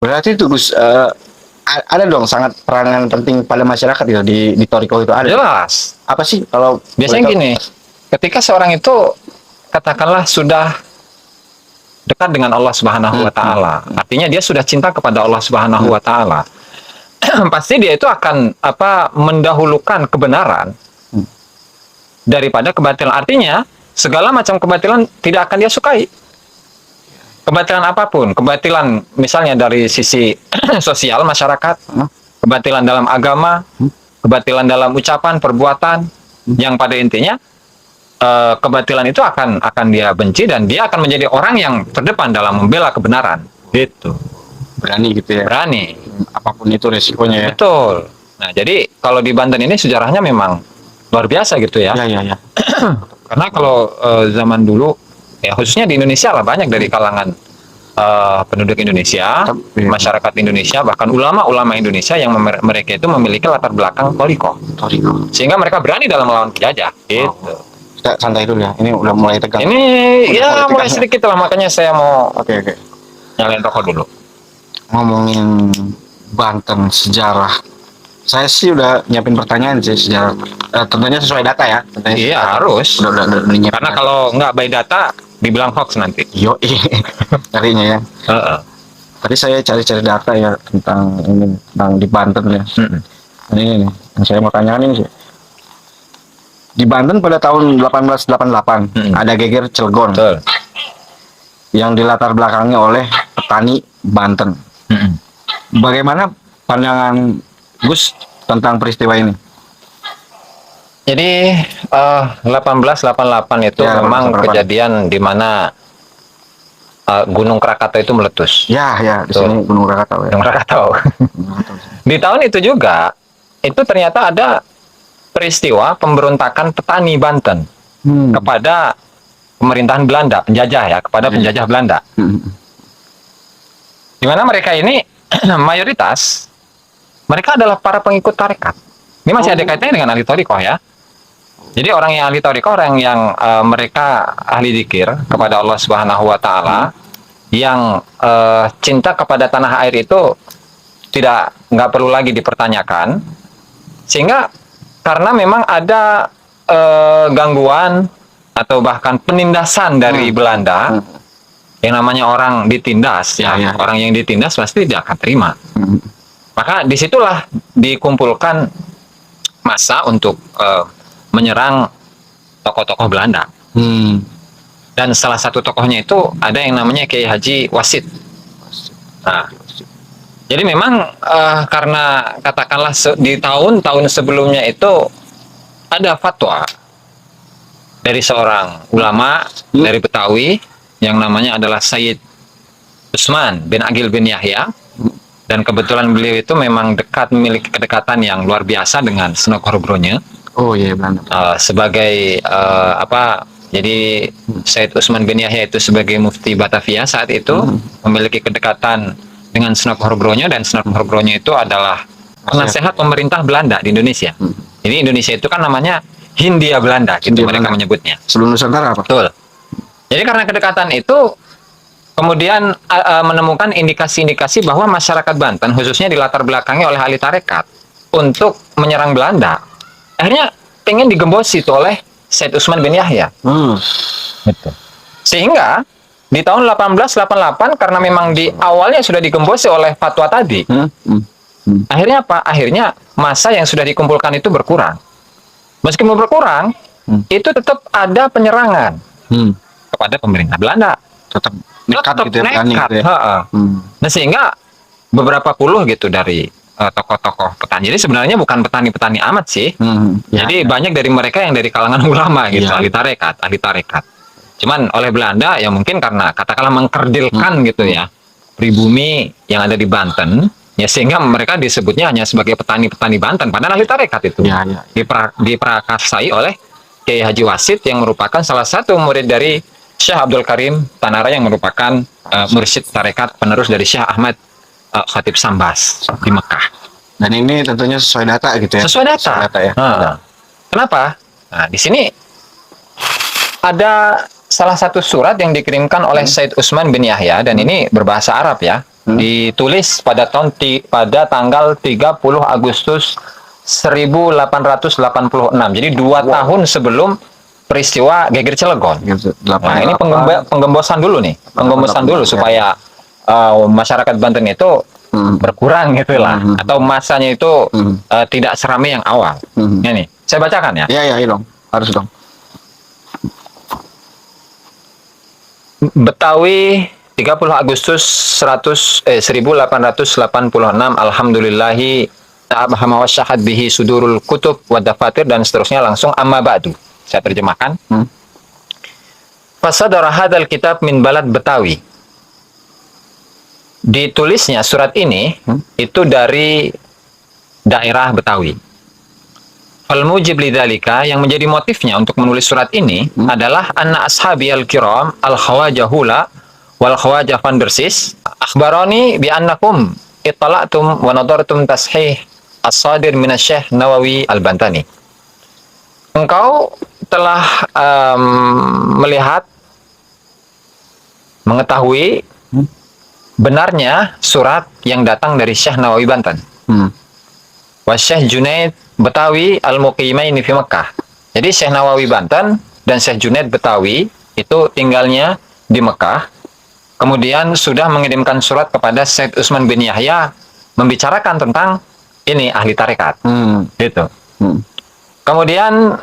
Berarti itu Gus, ada dong sangat peranan penting pada masyarakat itu di Toriko itu ada. Jelas. Apa sih kalau Biasanya gini, ketika seorang itu katakanlah sudah dekat dengan Allah Subhanahu wa taala, artinya dia sudah cinta kepada Allah Subhanahu wa taala. Pasti dia itu akan mendahulukan kebenaran daripada kebatilan. Artinya, segala macam kebatilan tidak akan dia sukai. Kebatilan apapun, kebatilan misalnya dari sisi sosial masyarakat, kebatilan dalam agama, kebatilan dalam ucapan, perbuatan, yang pada intinya kebatilan itu akan dia benci dan dia akan menjadi orang yang terdepan dalam membela kebenaran. Gitu. berani gitu ya. Berani. Apapun itu resikonya ya. Betul. Nah, jadi kalau di Banten ini sejarahnya memang luar biasa gitu ya. Ya. Karena kalau zaman dulu, ya khususnya di Indonesia lah, banyak dari kalangan penduduk Indonesia, masyarakat Indonesia, bahkan ulama-ulama Indonesia yang mereka itu memiliki latar belakang Toriko. Sehingga mereka berani dalam melawan penjajah. Gitu. Kita santai dulu ya. Ini udah mulai tegang. Ini ya mulai sedikit lah, makanya saya mau Oke. nyalain rokok dulu. Ngomongin Banten sejarah, saya sih udah nyiapin pertanyaan sih sejarah. Tentunya sesuai data ya. Iya, harus. Udah nyiapin. Karena kalau nggak by data, dibilang hoax nanti. Yo, carinya ya. Tadi saya cari-cari data ya tentang ini, tentang di Banten ya. Ini nih, yang saya mau tanyakan ini sih. Di Banten pada tahun 1888 ada geger Cilegon. Betul. Yang dilatar belakangi oleh petani Banten. Bagaimana pandangan Gus tentang peristiwa ini? Jadi 1888 itu Ya, memang 1888. kejadian di mana Gunung Krakatau itu meletus. Ya, di sini Gunung Krakatau ya. Gunung Krakatau. Di tahun itu juga itu ternyata ada peristiwa pemberontakan petani Banten kepada pemerintahan Belanda, penjajah ya, kepada penjajah Belanda. Di mana mereka ini mayoritas mereka adalah para pengikut tarekat. Ini masih ada kaitannya dengan ahli thariqah ya. Jadi orang yang ahli thariqah, orang yang mereka ahli dzikir kepada Allah Subhanahu wa taala, yang cinta kepada tanah air itu nggak perlu lagi dipertanyakan. Sehingga karena memang ada gangguan atau bahkan penindasan dari Belanda, yang namanya orang ditindas ya. Orang yang ditindas pasti tidak akan terima. Maka disitulah dikumpulkan massa untuk menyerang tokoh-tokoh Belanda. Dan salah satu tokohnya itu ada yang namanya Kiai Haji Wasit. Nah, jadi memang karena katakanlah di tahun-tahun sebelumnya itu ada fatwa dari seorang ulama dari Betawi yang namanya adalah Sayyid Usman bin Agil bin Yahya, dan kebetulan beliau itu memang memiliki kedekatan yang luar biasa dengan Sunan Kudus. Oh iya, Belanda. Sebagai jadi Sayyid Usman bin Yahya itu sebagai mufti Batavia saat itu memiliki kedekatan dengan Sunan Kudus, dan Sunan Kudus itu adalah penasehat pemerintah Belanda di Indonesia. Jadi Indonesia itu kan namanya Hindia Belanda, gitu mereka menyebutnya. Sebelum Nusantara apa? Betul. Jadi karena kedekatan itu kemudian menemukan indikasi-indikasi bahwa masyarakat Banten khususnya dilatar belakangi oleh ahli tarekat untuk menyerang Belanda. Akhirnya pengen digembosi itu oleh Said Usman bin Yahya. Gitu. Sehingga di tahun 1888 karena memang di awalnya sudah digembosi oleh fatwa tadi, akhirnya apa? Akhirnya massa yang sudah dikumpulkan itu berkurang. Meskipun berkurang, itu tetap ada penyerangan kepada pemerintah Belanda. Tetap nekat gitu ya, nekat. Gitu ya. Nah, sehingga beberapa puluh gitu dari tokoh-tokoh petani. Jadi sebenarnya bukan petani-petani amat sih. Jadi banyak dari mereka yang dari kalangan ulama gitu, ahli tarekat. Cuman oleh Belanda ya mungkin karena katakanlah mengkerdilkan gitu ya pribumi yang ada di Banten, ya sehingga mereka disebutnya hanya sebagai petani-petani Banten, padahal ahli tarekat itu. Diprakarsai oleh Kiai Haji Wasit yang merupakan salah satu murid dari Syekh Abdul Karim Tanara yang merupakan mursyid tarekat penerus dari Syekh Ahmad Khatib Sambas di Mekah. Dan ini tentunya sesuai data gitu ya. Sesuai data ya. Kenapa? Nah, di sini ada salah satu surat yang dikirimkan oleh Said Usman bin Yahya, dan ini berbahasa Arab ya. ditulis pada pada tanggal 30 Agustus 1886. Jadi 2 tahun sebelum peristiwa Geger Cilegon. Nah, ini penggembosan dulu nih, penggembosan dulu supaya masyarakat Banten itu berkurang gitulah, atau masanya itu tidak seramai yang awal. Ini saya bacakan ya. Iya dong, harus dong. Betawi 30 Agustus 1886. Alhamdulillahi ta'abahama wa syahad bihi sudurul kutub wa dafatir, dan seterusnya langsung amma ba'du. Saya terjemahkan. Fasadara hadzal kitab min balad Betawi. Ditulisnya surat ini itu dari daerah Betawi. Fal mujib lidzalika, yang menjadi motifnya untuk menulis surat ini adalah anna ashabi al-kiram al-khawajahula wal khawajah van der Sis akhbarani bi annakum ittala'tum wa nadartum tashih as-sadir min asy-Syekh Nawawi al-Bantani. Engkau telah melihat, mengetahui benarnya surat yang datang dari Syekh Nawawi Banten. Wa Syekh Junaid Betawi al-Muqimaini fi Mekkah. Jadi Syekh Nawawi Banten dan Syekh Junaid Betawi itu tinggalnya di Mekah. Kemudian sudah mengirimkan surat kepada Syekh Utsman bin Yahya membicarakan tentang ini ahli tarekat. Gitu. Kemudian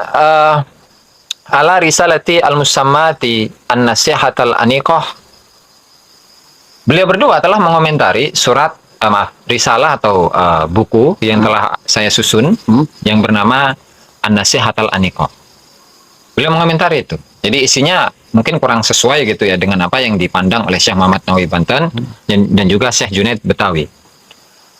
ala risalati al-musammati an-nasihat al-aniqah. Beliau berdua telah mengomentari surat risalah atau buku yang telah saya susun yang bernama An-Nasihat al-Aniqah. Beliau mengomentari itu. Jadi isinya mungkin kurang sesuai gitu ya dengan apa yang dipandang oleh Syekh Muhammad Nawawi Banten dan juga Syekh Junaid Betawi.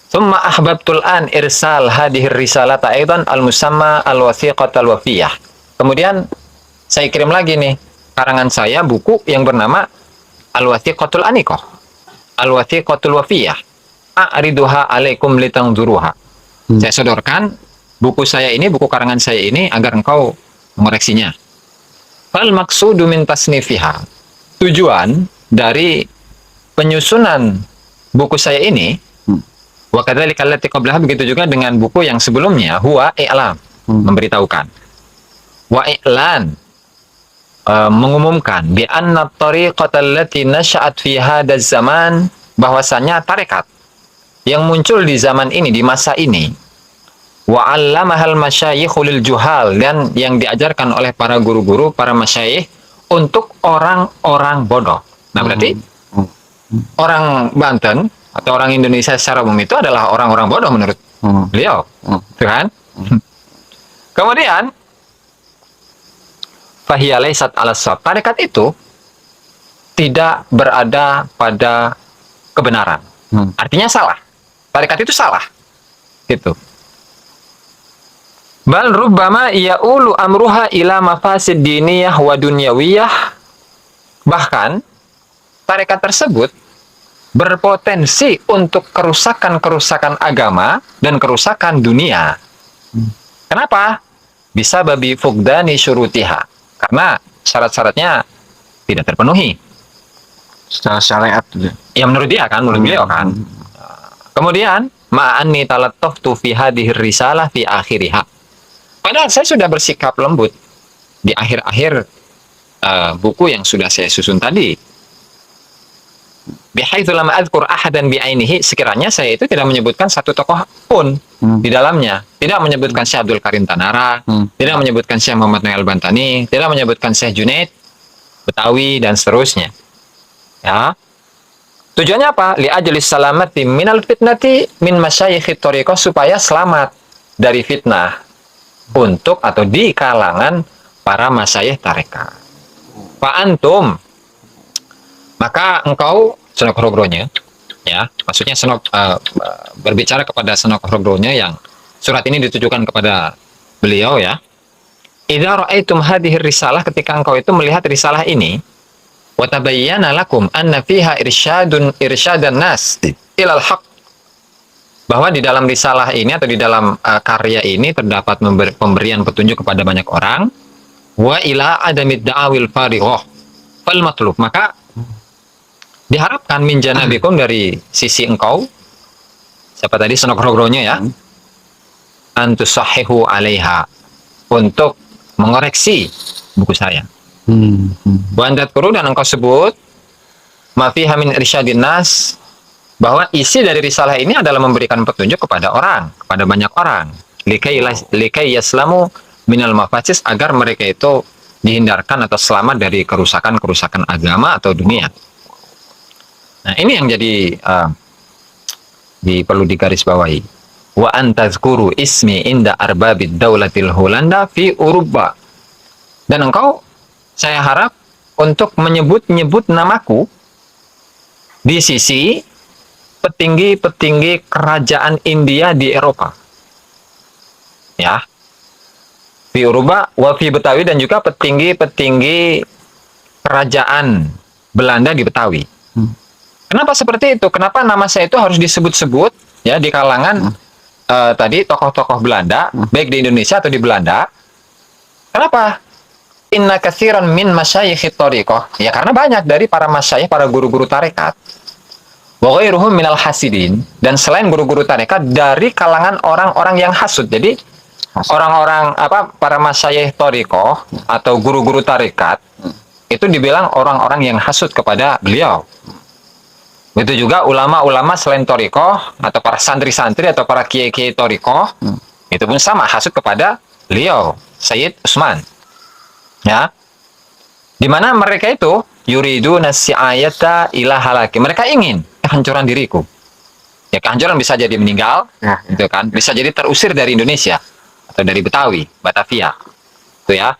Thumma ahbabtul an irsal hadhihi risalata aidan al-musamma al-wathiqat al-wafiyah. Kemudian saya kirim lagi nih karangan saya buku yang bernama Al-Wathiqatul Aniqah, Al-Wathiqatul Wafiyah. A'riduha alaikum litangduruha. Saya sodorkan buku saya ini, buku karangan saya ini agar engkau mengoreksinya. Fal maqsudu min tasnifiha. Tujuan dari penyusunan buku saya ini, wa kadzalika allati qablaha, begitu juga dengan buku yang sebelumnya, huwa i'lam, memberitahukan. Wa i'lan, mengumumkan bi anna tariqata allati nasya'at fi hadzal zaman, bahwasanya tarekat yang muncul di zaman ini, di masa ini, wa 'allamahal masyayikhu lil juhal, dan yang diajarkan oleh para guru-guru, para masyayikh untuk orang-orang bodoh. Nah, berarti orang Banten atau orang Indonesia secara umum itu adalah orang-orang bodoh menurut beliau. Tuh kan? Kemudian fahiya laysat 'ala shawab. Tarekat itu tidak berada pada kebenaran. Artinya salah. Tarekat itu salah. Gitu. Bal rubbama ya'ulu amruha ila mafasid diniyah wa dunyawiyah. Bahkan tarekat tersebut berpotensi untuk kerusakan-kerusakan agama dan kerusakan dunia. Kenapa? Bisa babi fugdani syurutiha. Karena syarat-syaratnya tidak terpenuhi. Secara syariat. Ya menurut dia kan, menurut beliau kan. Kemudian ma'anni talattaftu fi hadhihi risalah fi akhiriha. Padahal saya sudah bersikap lembut di akhir-akhir buku yang sudah saya susun tadi. Bihaitsu lam adzkur ahadan bi'ainihi, sekiranya saya itu tidak menyebutkan satu tokoh pun di dalamnya. Tidak menyebutkan Syekh Abdul Karim Tanara, tidak menyebutkan Syekh Muhammad Nawawi Al-Bantani, tidak menyebutkan Syekh Junaid Betawi dan seterusnya. Ya. Tujuannya apa? Li ajlis salamati minal fitnati min masyayikh thariqah, supaya selamat dari fitnah untuk atau di kalangan para masyayikh tarekat. Fa antum, maka engkau Senok Rogronya, ya, maksudnya Senok berbicara kepada Senok Rogronya yang surat ini ditujukan kepada beliau, ya. Idza ra'aitum hadhihi risalah, ketika engkau itu melihat risalah ini, wa tabayyana lakum anna fiha irsyadan nas ilal haq, bahwa di dalam risalah ini atau di dalam karya ini terdapat pemberian petunjuk kepada banyak orang, wa ila adamid da'awil farighah fal matlub, maka diharapkan min janabikum dari sisi engkau, siapa tadi senok-rogronya ya, antusahihu alaiha, untuk mengoreksi buku saya. Wandat kuru, dan engkau sebut mafiha min irsyadin nas, bahwa isi dari risalah ini adalah memberikan petunjuk kepada orang, kepada banyak orang, likai yaslamu minal mafasis, agar mereka itu dihindarkan atau selamat dari kerusakan-kerusakan agama atau dunia. Nah, ini yang jadi perlu digarisbawahi. Wa antazkuru ismi inda arbabid daulatil Holanda fi Uruba. Dan engkau, saya harap, untuk menyebut-nyebut namaku di sisi petinggi-petinggi kerajaan India di Eropa. Ya. Fi Uruba wa fi Betawi, dan juga petinggi-petinggi kerajaan Belanda di Betawi. Kenapa seperti itu? Kenapa nama saya itu harus disebut-sebut ya di kalangan tadi tokoh-tokoh Belanda, baik di Indonesia atau di Belanda? Kenapa? Inna katsiran min masyayikh thariqah. Ya, karena banyak dari para masyayikh, para guru-guru tarekat, wa ghairuhum minal hasidin, dan selain guru-guru tarekat dari kalangan orang-orang yang hasud. Jadi orang-orang para masyayikh thariqah atau guru-guru tarekat itu dibilang orang-orang yang hasud kepada beliau. Itu juga ulama-ulama selain Torikoh, atau para santri-santri atau para kiai-kiai Torikoh, itu pun sama hasud kepada beliau, Sayyid Utsman. Ya, dimana mereka itu yuridu nasi'ayata ila halaki, mereka ingin kehancuran diriku. Ya, kehancuran bisa jadi meninggal, gitu kan, bisa jadi terusir dari Indonesia atau dari Betawi, Batavia, itu ya.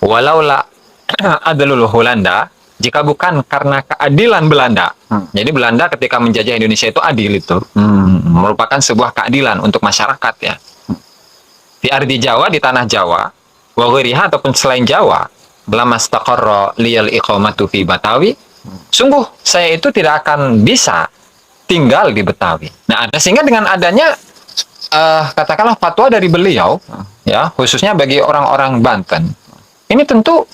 Walaula adlul Holanda, jika bukan karena keadilan Belanda. Jadi Belanda ketika menjajah Indonesia itu adil itu. Merupakan sebuah keadilan untuk masyarakat ya. Di ardi Jawa, di tanah Jawa, wa ghairiha, ataupun selain Jawa, lamastaqarra liyal iqamatu fi Batawi. Sungguh saya itu tidak akan bisa tinggal di Betawi. Nah, sehingga dengan adanya katakanlah fatwa dari beliau ya, khususnya bagi orang-orang Banten, ini tentu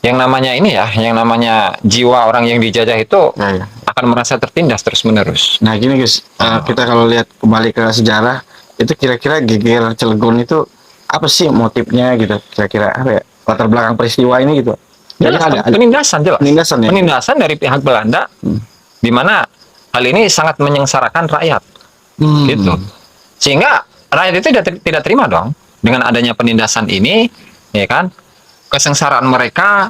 yang namanya ini ya, yang namanya jiwa orang yang dijajah itu akan merasa tertindas terus-menerus. Nah, gini guys, kita kalau lihat kembali ke sejarah, itu kira-kira geger Cilegon itu apa sih motifnya gitu? Kira-kira apa ya, latar belakang peristiwa ini gitu? Jadi ada penindasan jelas. Penindasan ya? Penindasan dari pihak Belanda, di mana hal ini sangat menyengsarakan rakyat. Gitu. Sehingga rakyat itu tidak terima dong dengan adanya penindasan ini, ya kan? Kesengsaraan mereka,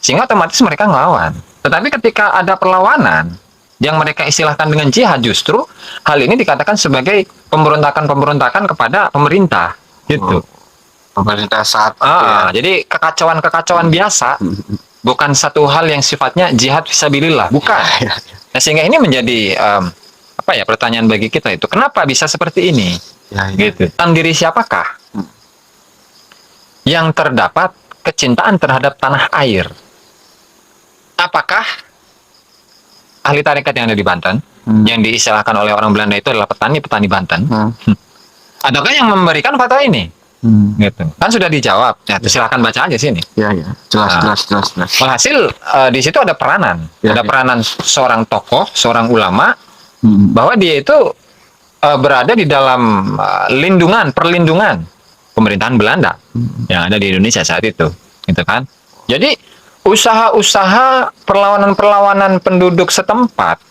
sehingga otomatis mereka ngelawan. Tetapi ketika ada perlawanan yang mereka istilahkan dengan jihad, justru hal ini dikatakan sebagai pemberontakan kepada pemerintah gitu. Pemerintah saat jadi kekacauan biasa, bukan satu hal yang sifatnya jihad fisabilillah, bukan. Nah, sehingga ini menjadi pertanyaan bagi kita, itu kenapa bisa seperti ini gitu. Dalam diri siapakah yang terdapat kecintaan terhadap tanah air? Apakah ahli tarekat yang ada di Banten, yang diistilahkan oleh orang Belanda itu adalah petani-petani Banten? Adakah yang memberikan fatwa ini? Gitu. Kan sudah dijawab. Ya, silakan baca aja sini. Jelas. Hasil di situ ada peranan, peranan seorang tokoh, seorang ulama, bahwa dia itu berada di dalam perlindungan pemerintahan Belanda yang ada di Indonesia saat itu, gitu kan? Jadi usaha-usaha perlawanan penduduk setempat,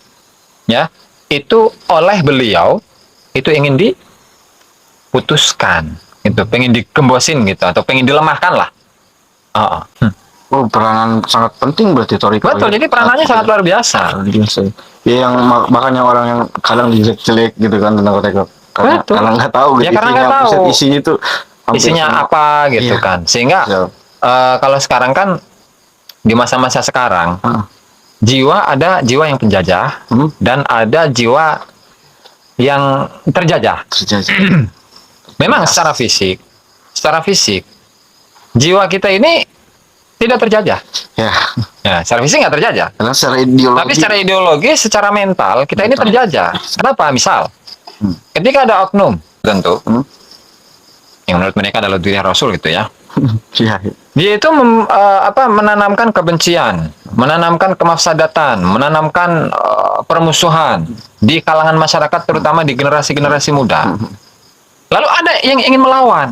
ya, itu oleh beliau itu ingin diputuskan, gitu, pengen digembosin gitu, atau pengen dilemahkan lah. Peranan sangat penting berarti Toriko. Betul, jadi peranannya sangat luar biasa. Ya, yang makanya orang yang kadang jelek-jelek gitu kan tentang Toriko. Karena nggak tahu gitu. Ya, karena nggak tahu isinya itu isinya apa gitu kan. Sehingga kalau sekarang kan di masa-masa sekarang ada jiwa yang penjajah dan ada jiwa yang terjajah. Memang secara fisik jiwa kita ini tidak terjajah. Ya, secara fisik nggak terjajah. Karena secara ideologi. Tapi secara ideologi, secara mental kita ini terjajah. Kenapa? Misal, ketika ada oknum tentu yang menurut mereka adalah diri Rasul gitu ya, Iya. Dia itu menanamkan kebencian, menanamkan kemafsadatan, menanamkan permusuhan di kalangan masyarakat, terutama di generasi-generasi muda. Lalu ada yang ingin melawan,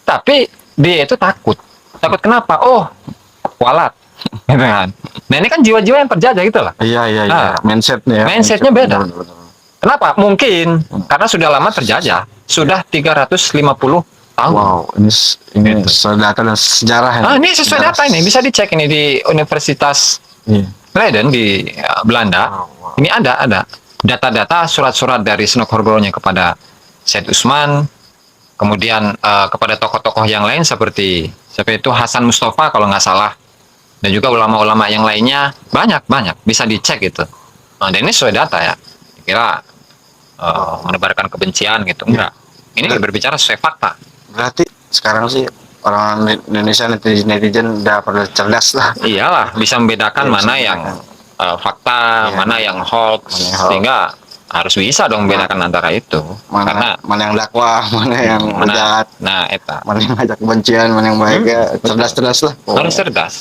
tapi dia itu takut. Takut kenapa? Oh, kualat, gitu kan. Nah ini kan jiwa-jiwa yang terjajah gitu lah. Iya. Nah, Mindsetnya. mindsetnya beda. Benar. Kenapa? Mungkin karena sudah lama terjajah, sudah 350 tahun. Wow, ini Gitu. sesuai data dan sejarah ya. Ini sesuai data ini, bisa dicek ini di Universitas Iya. Leiden di Belanda. Wow. Ini ada data-data surat-surat dari Snok Horbrownya kepada Said Usman, kemudian kepada tokoh-tokoh yang lain seperti Hasan Mustafa kalau nggak salah, dan juga ulama-ulama yang lainnya banyak bisa dicek gitu. Nah, dan ini sesuai data ya. Kira menebarkan kebencian gitu enggak. Ini berbicara sesuai fakta. Berarti sekarang sih orang Indonesia netizen udah pada cerdas lah. Iyalah, bisa membedakan Iya, mana bisa yang membedakan. fakta, Iya. mana yang hoax, Mana yang hoax. sehingga harus bisa dong membedakan antara itu. Karena Mana yang dakwah, mana yang jahat, nah eta mana yang ngajak kebencian, mana yang baik ya cerdas lah. harus cerdas.